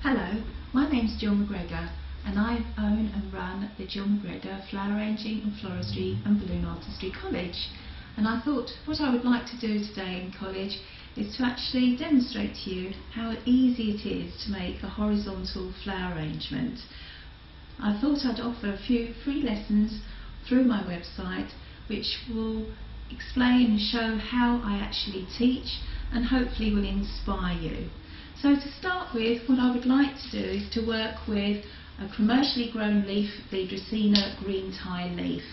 Hello, my name's Jill McGregor and I own and run the Jill McGregor Flower Arranging and Floristry and Balloon Artistry College. And I thought what I would like to do today in college is to actually demonstrate to you how easy it is to make a horizontal flower arrangement. I thought I'd offer a few free lessons through my website which will explain and show how I actually teach and hopefully will inspire you. So to start with, what I would like to do is to work with a commercially grown leaf, the Dracaena green tie leaf.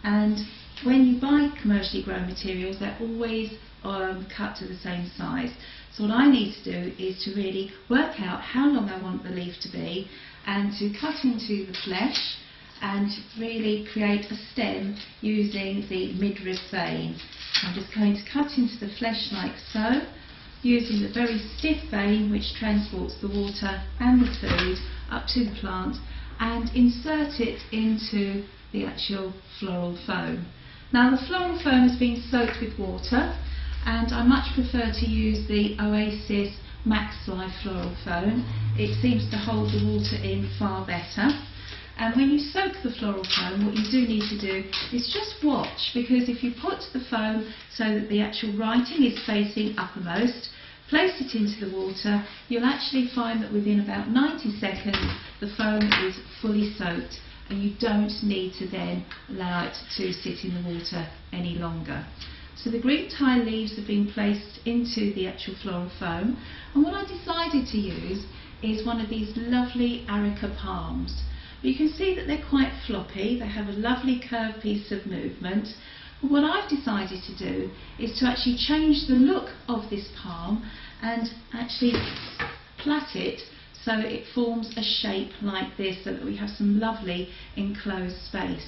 And when you buy commercially grown materials, they're always cut to the same size. So what I need to do is to really work out how long I want the leaf to be and to cut into the flesh and really create a stem using the midrib vein. I'm just going to cut into the flesh like so, using the very stiff vein which transports the water and the food up to the plant, and insert it into the actual floral foam. Now the floral foam has been soaked with water, and I much prefer to use the Oasis Max Life floral foam. It seems to hold the water in far better. And when you soak the floral foam, what you do need to do is just watch, because if you put the foam so that the actual writing is facing uppermost, place it into the water, you'll actually find that within about 90 seconds the foam is fully soaked and you don't need to then allow it to sit in the water any longer. So the green tie leaves have been placed into the actual floral foam, and what I decided to use is one of these lovely areca palms. You can see that they're quite floppy, they have a lovely curved piece of movement. But what I've decided to do is to actually change the look of this palm and actually plait it so it forms a shape like this, so that we have some lovely enclosed space.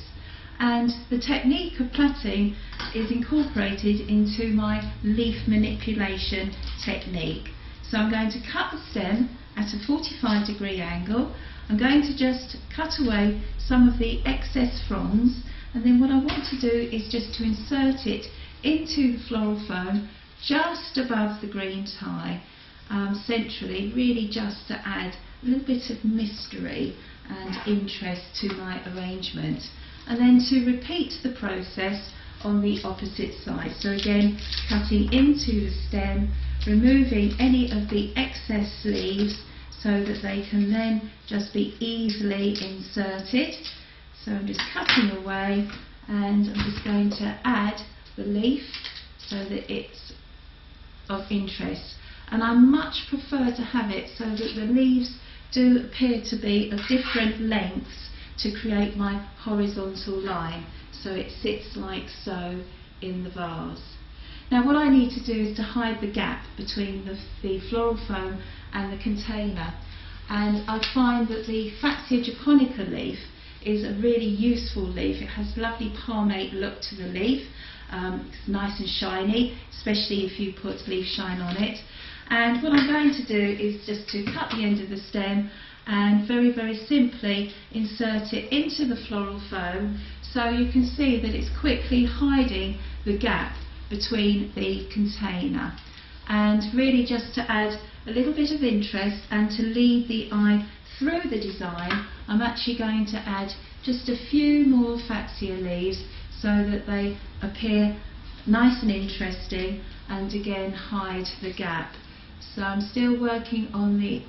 And the technique of plaiting is incorporated into my leaf manipulation technique. So I'm going to cut the stem at a 45-degree angle. I'm going to just cut away some of the excess fronds, and then what I want to do is just to insert it into the floral foam just above the green tie, centrally, really just to add a little bit of mystery and interest to my arrangement, and then to repeat the process on the opposite side. So again, cutting into the stem, removing any of the excess leaves so that they can then just be easily inserted. So I'm just cutting away, and I'm just going to add the leaf so that it's of interest. And I much prefer to have it so that the leaves do appear to be of different lengths to create my horizontal line, so it sits like so in the vase. Now what I need to do is to hide the gap between the floral foam and the container, and I find that the Fatsia japonica leaf is a really useful leaf. It has a lovely palmate look to the leaf. It's nice and shiny, especially if you put leaf shine on it. And what I'm going to do is just to cut the end of the stem and very, very simply insert it into the floral foam, so you can see that it's quickly hiding the gap between the container. And really just to add a little bit of interest and to lead the eye through the design, I'm actually going to add just a few more Fatsia leaves so that they appear nice and interesting and again hide the gap. So I'm still working on the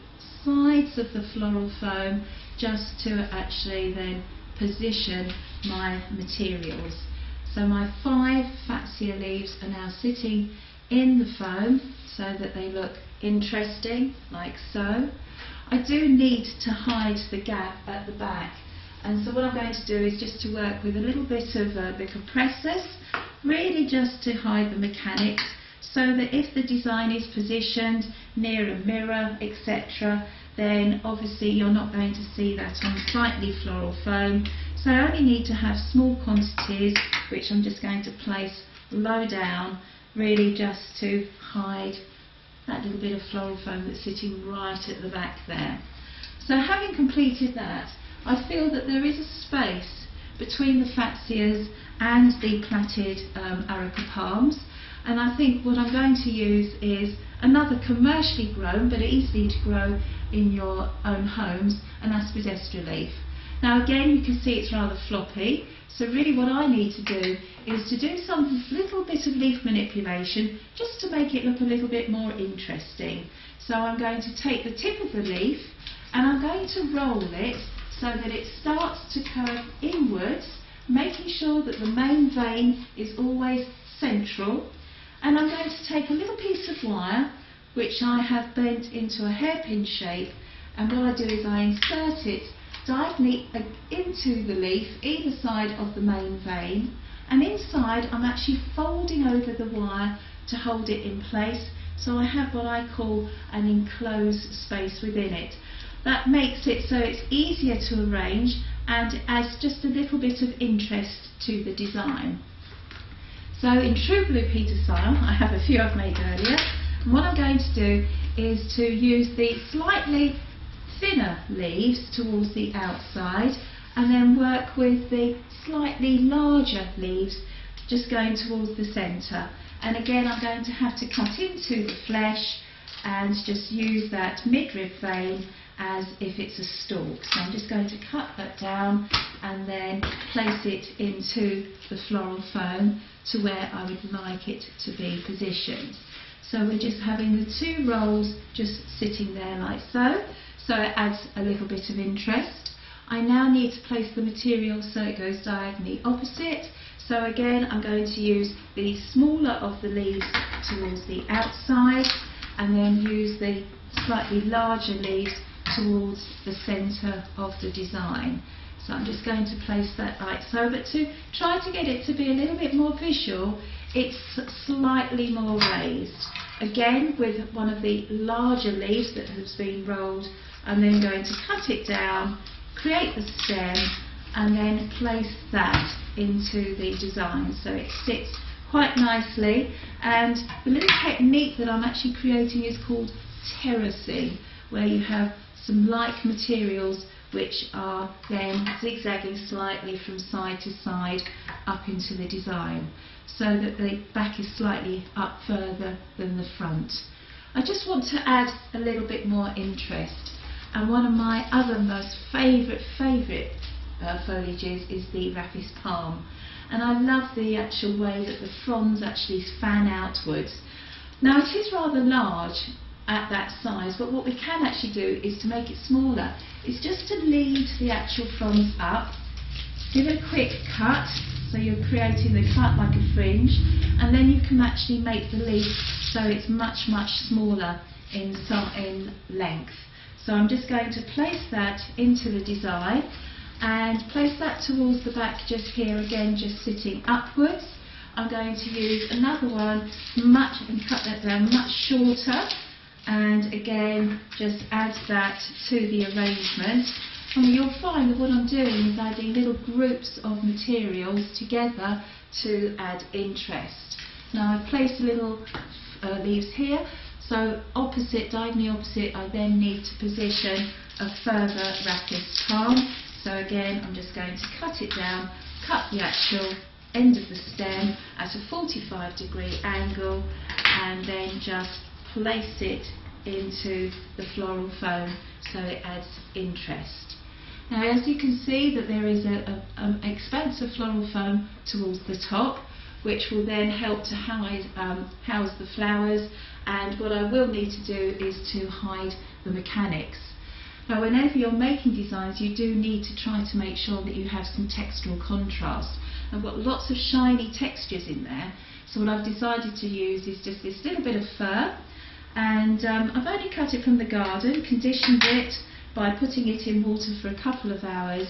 sides of the floral foam just to actually then position my materials. So my 5 Fatsia leaves are now sitting in the foam so that they look interesting, like so. I do need to hide the gap at the back, and so what I'm going to do is just to work with a little bit of the compressors, really just to hide the mechanics, so that if the design is positioned near a mirror, etc., then obviously you're not going to see that on slightly floral foam. So I only need to have small quantities, which I'm just going to place low down, really just to hide that little bit of floral foam that's sitting right at the back there. So having completed that, I feel that there is a space between the Fatsias and the plaited areca palms, and I think what I'm going to use is another commercially grown but easy to grow in your own homes, an aspidistra leaf. Now again, you can see it's rather floppy, so really what I need to do is to do some little bit of leaf manipulation just to make it look a little bit more interesting. So I'm going to take the tip of the leaf and I'm going to roll it so that it starts to curve inwards, making sure that the main vein is always central. And I'm going to take a little piece of wire which I have bent into a hairpin shape, and what I do is I insert it diagonally into the leaf either side of the main vein, and inside I'm actually folding over the wire to hold it in place, so I have what I call an enclosed space within it. That makes it so it's easier to arrange and adds just a little bit of interest to the design. So in true Blue Peter style, I have a few I've made earlier, and what I'm going to do is to use the slightly thinner leaves towards the outside and then work with the slightly larger leaves just going towards the centre. And again, I'm going to have to cut into the flesh and just use that midrib vein as if it's a stalk. So I'm just going to cut that down and then place it into the floral foam to where I would like it to be positioned. So we're just having the two rolls just sitting there like so. So it adds a little bit of interest. I now need to place the material so it goes diagonally opposite. So again, I'm going to use the smaller of the leaves towards the outside and then use the slightly larger leaves towards the centre of the design. So I'm just going to place that like so, but to try to get it to be a little bit more visual, it's slightly more raised. Again, with one of the larger leaves that has been rolled, I'm then going to cut it down, create the stem, and then place that into the design so it sits quite nicely. And the little technique that I'm actually creating is called terracing, where you have some like materials which are then zigzagging slightly from side to side up into the design, so that the back is slightly up further than the front. I just want to add a little bit more interest, and one of my other most favourite foliages is the Rapis palm, and I love the actual way that the fronds actually fan outwards. Now it is rather large at that size, but what we can actually do is to make it smaller. It's just to lead the actual fronds up, give it a quick cut, so you're creating the cut like a fringe, and then you can actually make the leaf so it's much smaller in length. So I'm just going to place that into the design and place that towards the back just here, again just sitting upwards. I'm going to use another one and cut that down much shorter, and again just add that to the arrangement. And you'll find that what I'm doing is adding little groups of materials together to add interest. Now I've placed little leaves here, so diagonally opposite, I then need to position a further Rapis palm. So again, I'm just going to cut it down, cut the actual end of the stem at a 45-degree angle, and then just place it into the floral foam so it adds interest. Now as you can see that there is an expansive floral foam towards the top, which will then help to house the flowers, and what I will need to do is to hide the mechanics. Now whenever you're making designs, you do need to try to make sure that you have some textural contrast. I've got lots of shiny textures in there, so what I've decided to use is just this little bit of fur, and I've only cut it from the garden, conditioned it by putting it in water for a couple of hours,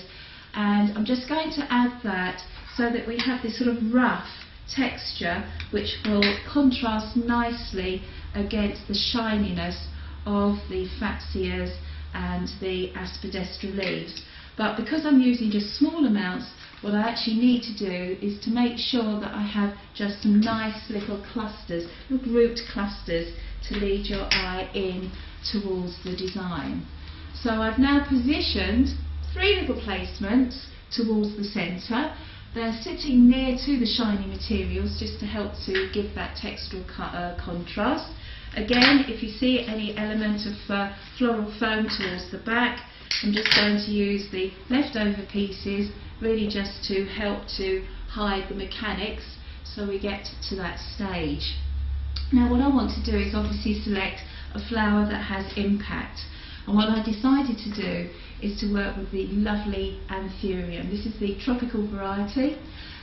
and I'm just going to add that so that we have this sort of rough texture which will contrast nicely against the shininess of the Faxias and the aspidistra leaves. But because I'm using just small amounts, what I actually need to do is to make sure that I have just some nice little clusters, little grouped clusters, to lead your eye in towards the design. So I've now positioned 3 little placements towards the centre. They're sitting near to the shiny materials just to help to give that textural contrast. Again, if you see any element of floral foam towards the back, I'm just going to use the leftover pieces really just to help to hide the mechanics so we get to that stage. Now what I want to do is obviously select a flower that has impact, and what I decided to do is to work with the lovely Anthurium. This is the tropical variety.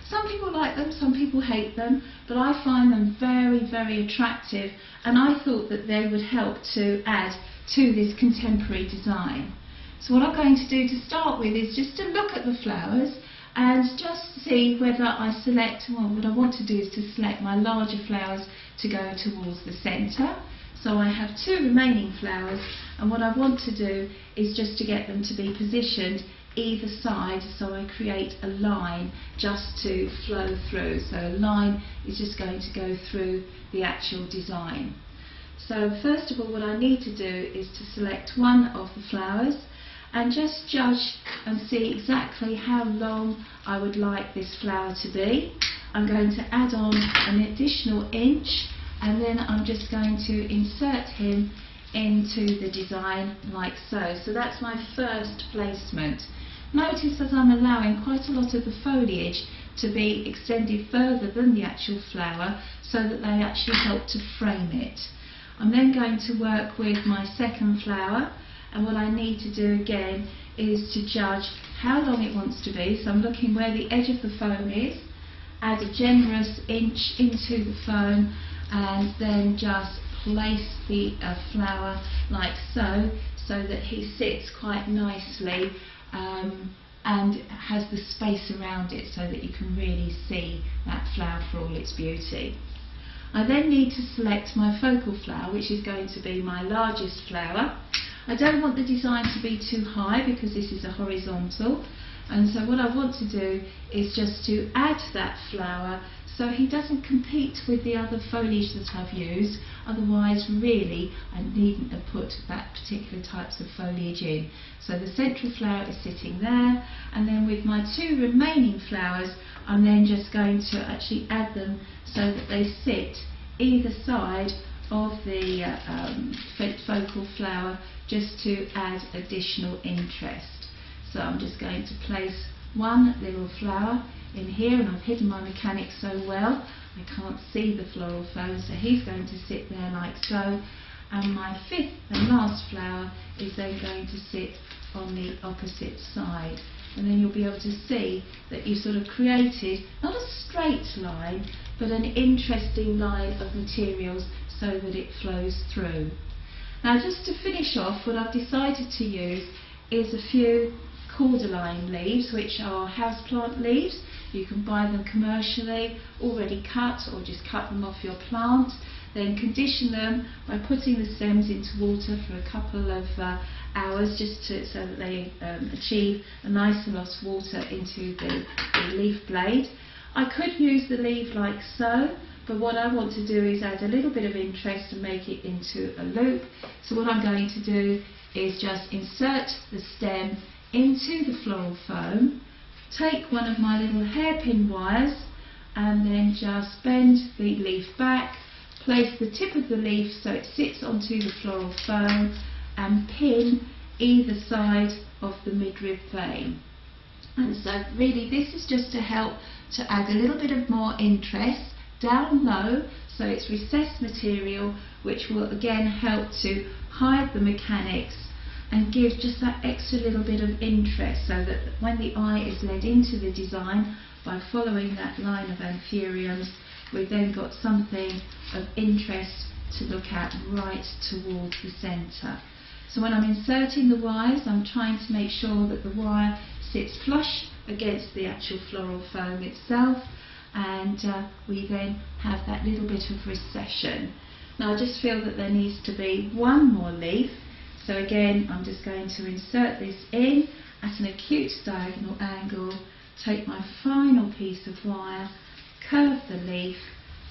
Some people like them, some people hate them, but I find them very, very attractive, and I thought that they would help to add to this contemporary design. So what I'm going to do to start with is just to look at the flowers and just see whether I select, well, what I want to do is to select my larger flowers to go towards the centre. So I have 2 remaining flowers, and what I want to do is just to get them to be positioned either side, so I create a line just to flow through. So a line is just going to go through the actual design. So first of all, what I need to do is to select one of the flowers and just judge and see exactly how long I would like this flower to be. I'm going to add on an additional inch, and then I'm just going to insert him into the design like so. So that's my first placement. Notice that I'm allowing quite a lot of the foliage to be extended further than the actual flower so that they actually help to frame it. I'm then going to work with my second flower, and what I need to do again is to judge how long it wants to be. So I'm looking where the edge of the foam is, add a generous inch into the foam, and then just place the flower like so, so that he sits quite nicely and has the space around it so that you can really see that flower for all its beauty. I then need to select my focal flower, which is going to be my largest flower. I don't want the design to be too high because this is a horizontal, and so what I want to do is just to add that flower so he doesn't compete with the other foliage that I've used. Otherwise really I needn't have put that particular types of foliage in. So the central flower is sitting there, and then with my 2 remaining flowers I'm then just going to actually add them so that they sit either side of the focal flower, just to add additional interest. So I'm just going to place one little flower in here, and I've hidden my mechanics so well I can't see the floral foam, so he's going to sit there like so, and my 5th and last flower is then going to sit on the opposite side. And then you'll be able to see that you sort of created not a straight line but an interesting line of materials so that it flows through. Now just to finish off, what I've decided to use is a few cordyline leaves, which are houseplant leaves. You can buy them commercially already cut, or just cut them off your plant, then condition them by putting the stems into water for a couple of hours just so that they achieve a nice lot of water into the leaf blade. I could use the leaf like so, but what I want to do is add a little bit of interest and make it into a loop. So what I'm going to do is just insert the stem into the floral foam, take one of my little hairpin wires and then just bend the leaf back, place the tip of the leaf so it sits onto the floral foam, and pin either side of the midrib vein. And so really this is just to help to add a little bit of more interest down low, so it's recessed material which will again help to hide the mechanics and give just that extra little bit of interest, so that when the eye is led into the design by following that line of anthuriums, we've then got something of interest to look at right towards the centre. So when I'm inserting the wires, I'm trying to make sure that the wire sits flush against the actual floral foam itself, and we then have that little bit of recession. Now I just feel that there needs to be one more leaf, so again I'm just going to insert this in at an acute diagonal angle, take my final piece of wire, curve the leaf,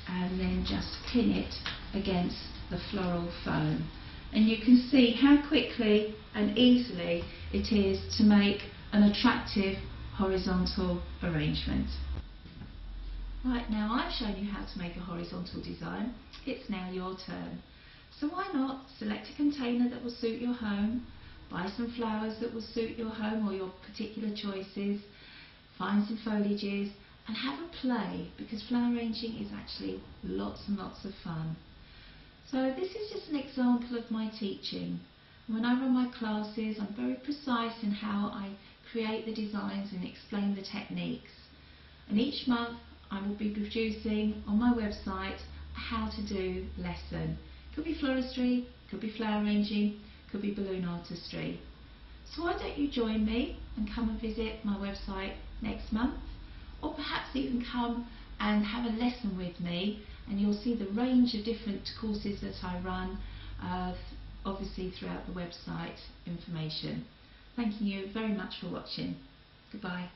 and then just pin it against the floral foam. And you can see how quickly and easily it is to make an attractive horizontal arrangement. Right, now I've shown you how to make a horizontal design. It's now your turn. So why not select a container that will suit your home, buy some flowers that will suit your home or your particular choices, find some foliages and have a play, because flower arranging is actually lots and lots of fun. So this is just an example of my teaching. When I run my classes, I'm very precise in how I create the designs and explain the techniques. And each month I will be producing on my website a how to do lesson. Could be floristry, could be flower arranging, could be balloon artistry. So why don't you join me and come and visit my website next month, or perhaps even come and have a lesson with me, and you'll see the range of different courses that I run, obviously throughout the website information. Thank you very much for watching. Goodbye.